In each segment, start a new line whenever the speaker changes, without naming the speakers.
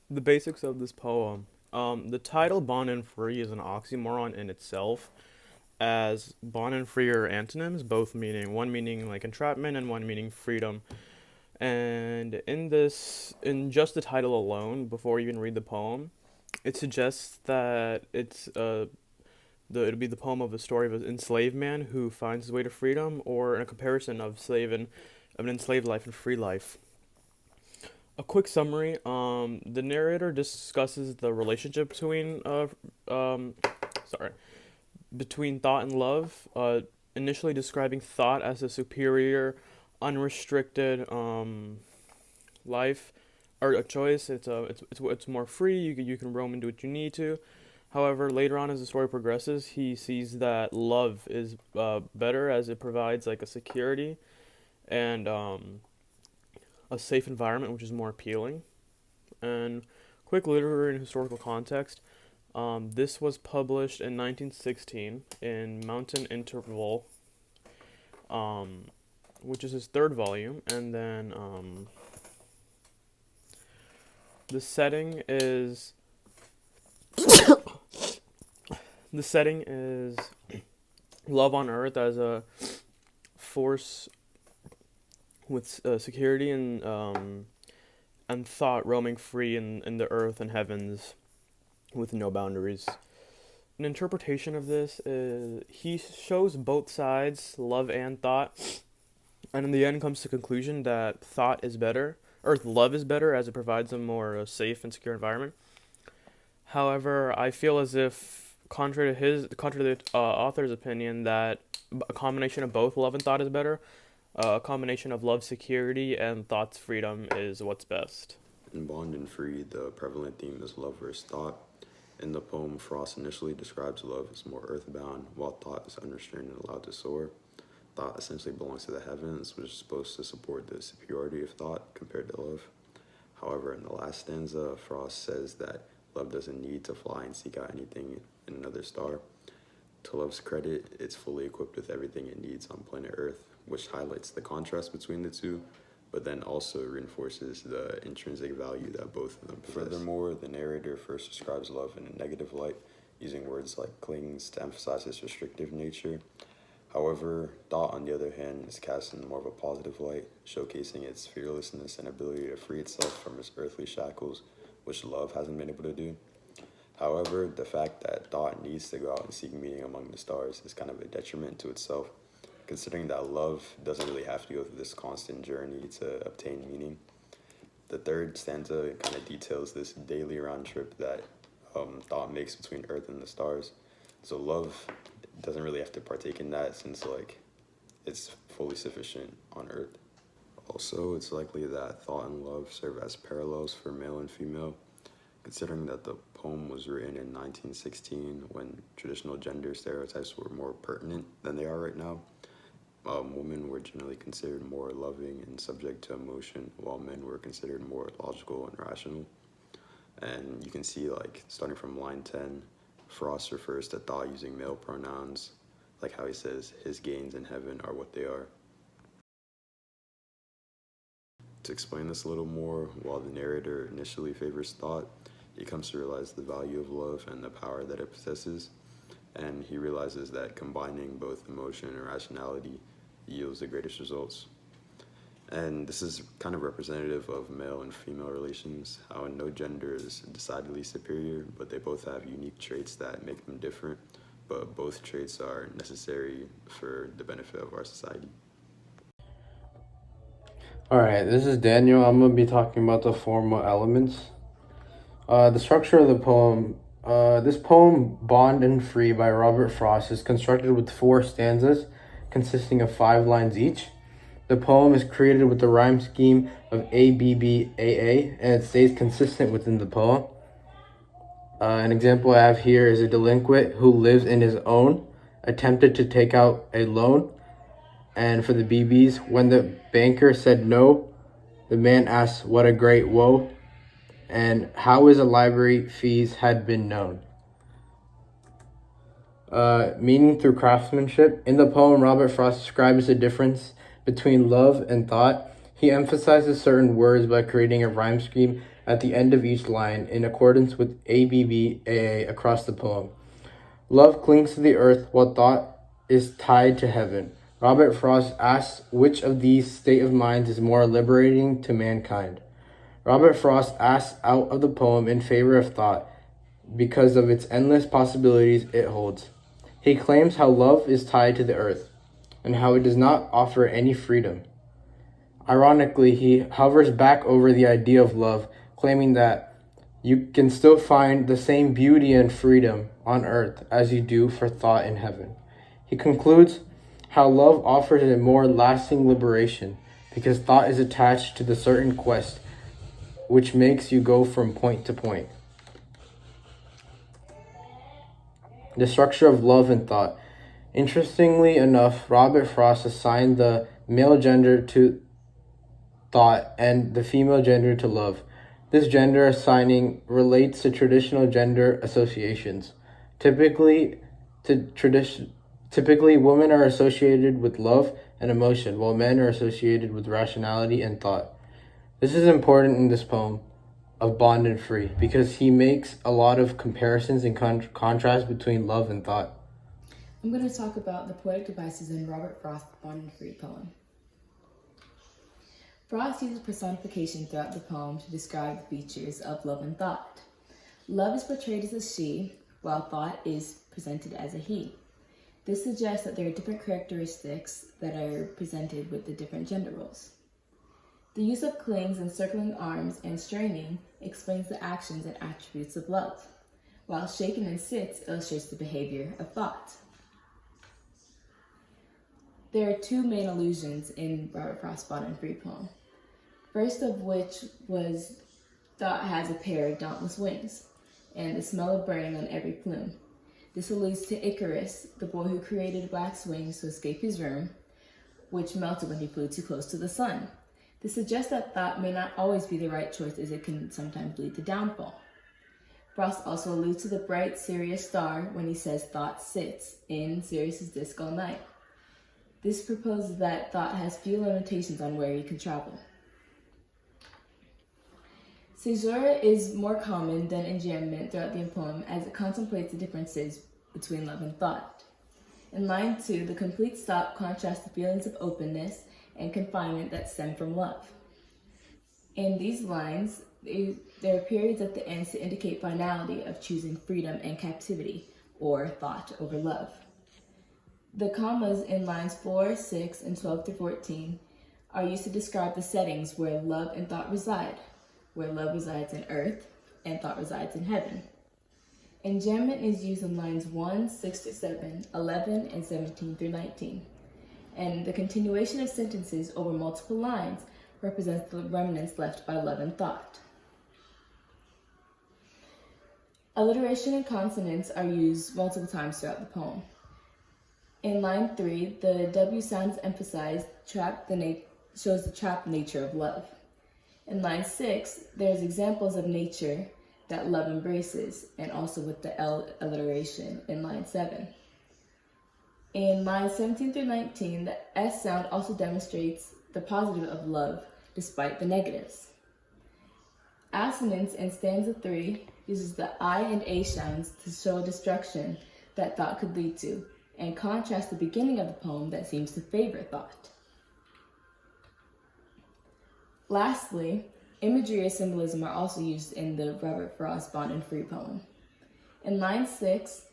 The basics of this poem. The title "Bond and Free" is an oxymoron in itself, as bond and free are antonyms, both meaning one meaning like entrapment and one meaning freedom. And in just the title alone, before you even read the poem, it suggests that it'd be the poem of a story of an enslaved man who finds his way to freedom, or in a comparison of an enslaved life and free life. A quick summary. The narrator discusses the relationship um, sorry, between thought and love. Initially describing thought as a superior, unrestricted life or a choice. It's more free. You can roam and do what you need to. However, later on as the story progresses, he sees that love is better as it provides like a security and a safe environment, which is more appealing. And quick literary and historical context. This was published in 1916 in Mountain Interval, um, which is his third volume, and then the setting is the setting is love on Earth as a force with security and thought roaming free in the earth and heavens with no boundaries. An interpretation of this is he shows both sides, love and thought, and in the end comes to the conclusion that thought is better, or love is better as it provides a more safe and secure environment. However, I feel as if, contrary to the author's opinion, that a combination of both love and thought is better. A combination of love, security, and thought's freedom is what's best.
In Bond and Free, the prevalent theme is love versus thought. In the poem, Frost initially describes love as more earthbound, while thought is unrestrained and allowed to soar. Thought essentially belongs to the heavens, which is supposed to support the superiority of thought compared to love. However, in the last stanza, Frost says that love doesn't need to fly and seek out anything in another star. To love's credit, it's fully equipped with everything it needs on planet Earth, which highlights the contrast between the two, but then also reinforces the intrinsic value that both of them possess. Furthermore, the narrator first describes love in a negative light, using words like clings to emphasize its restrictive nature. However, thought, on the other hand, is cast in more of a positive light, showcasing its fearlessness and ability to free itself from its earthly shackles, which love hasn't been able to do. However, the fact that thought needs to go out and seek meaning among the stars is kind of a detriment to itself, considering that love doesn't really have to go through this constant journey to obtain meaning. The third stanza kind of details this daily round trip that thought makes between Earth and the stars. So love doesn't really have to partake in that since it's fully sufficient on Earth. Also, it's likely that thought and love serve as parallels for male and female, considering that the poem was written in 1916 when traditional gender stereotypes were more pertinent than they are right now. Women were generally considered more loving and subject to emotion, while men were considered more logical and rational. And you can see, like, starting from line 10, Frost refers to thought using male pronouns, like how he says, his gains in heaven are what they are. To explain this a little more, while the narrator initially favors thought, he comes to realize the value of love and the power that it possesses, and he realizes that combining both emotion and rationality yields the greatest results. And this is kind of representative of male and female relations, how no gender is decidedly superior, but they both have unique traits that make them different, but both traits are necessary for the benefit of our society.
Alright, this is Daniel. I'm going to be talking about the formal elements. The structure of the poem. This poem, Bond and Free by Robert Frost, is constructed with 4 stanzas consisting of 5 lines each. The poem is created with the rhyme scheme of ABBAA, and it stays consistent within the poem. An example I have here is a delinquent who lives in his own, attempted to take out a loan. And for the BBs, when the banker said no, the man asked, what a great woe, and how is a library fees had been known. Meaning through craftsmanship. In the poem, Robert Frost describes the difference between love and thought. He emphasizes certain words by creating a rhyme scheme at the end of each line in accordance with ABBAA across the poem. Love clings to the earth while thought is tied to heaven. Robert Frost asks which of these state of minds is more liberating to mankind. Robert Frost asks out of the poem in favor of thought because of its endless possibilities it holds. He claims how love is tied to the earth and how it does not offer any freedom. Ironically, he hovers back over the idea of love, claiming that you can still find the same beauty and freedom on earth as you do for thought in heaven. He concludes how love offers a more lasting liberation because thought is attached to the certain quest which makes you go from point to point. The structure of love and thought. Interestingly enough, Robert Frost assigned the male gender to thought and the female gender to love. This gender assigning relates to traditional gender associations. Typically, women are associated with love and emotion, while men are associated with rationality and thought. This is important in this poem of Bond and Free because he makes a lot of comparisons and contrast between love and thought.
I'm going to talk about the poetic devices in Robert Frost's Bond and Free poem. Frost uses personification throughout the poem to describe the features of love and thought. Love is portrayed as a she, while thought is presented as a he. This suggests that there are different characteristics that are presented with the different gender roles. The use of clings, encircling arms, and straining explains the actions and attributes of love, while shaken and sits illustrates the behavior of thought. There are two main allusions in Robert Frost's Bond and Free poem. First of which was thought has a pair of dauntless wings, and the smell of burning on every plume. This alludes to Icarus, the boy who created wax wings to escape his room, which melted when he flew too close to the sun. This suggests that thought may not always be the right choice as it can sometimes lead to downfall. Frost also alludes to the bright Sirius star when he says thought sits in Sirius's disk all night. This proposes that thought has few limitations on where he can travel. Caesura is more common than enjambment throughout the poem as it contemplates the differences between love and thought. In line 2, the complete stop contrasts the feelings of openness and confinement that stem from love. In these lines, there are periods at the ends to indicate finality of choosing freedom and captivity, or thought over love. The commas in lines 4, 6, and 12 through 14 are used to describe the settings where love and thought reside, where love resides in earth and thought resides in heaven. Enjambment is used in lines 1, 6 to 7, 11, and 17 through 19. And the continuation of sentences over multiple lines represents the remnants left by love and thought. Alliteration and consonants are used multiple times throughout the poem. In line 3, the W sound is emphasized, shows the trapped nature of love. In line 6, there's examples of nature that love embraces, and also with the L alliteration in line 7. In lines 17 through 19, the S sound also demonstrates the positive of love despite the negatives. Assonance in stanza 3 uses the I and A sounds to show destruction that thought could lead to, and contrast the beginning of the poem that seems to favor thought. Lastly, imagery or symbolism are also used in the Robert Frost Bond and Free poem. In line 6,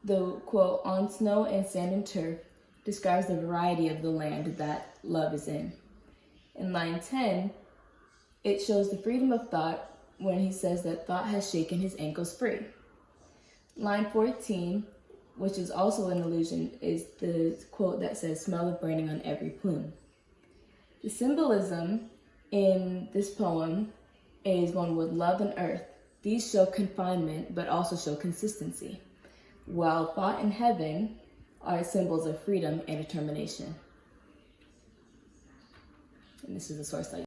the quote, "on snow and sand and turf," describes the variety of the land that love is in. In line 10, it shows the freedom of thought when he says that thought has shaken his ankles free. Line 14, which is also an allusion, is the quote that says, "smell of burning on every plume." The symbolism in this poem is one with love and earth. These show confinement, but also show consistency, while thought and heaven are symbols of freedom and determination. And this is the source I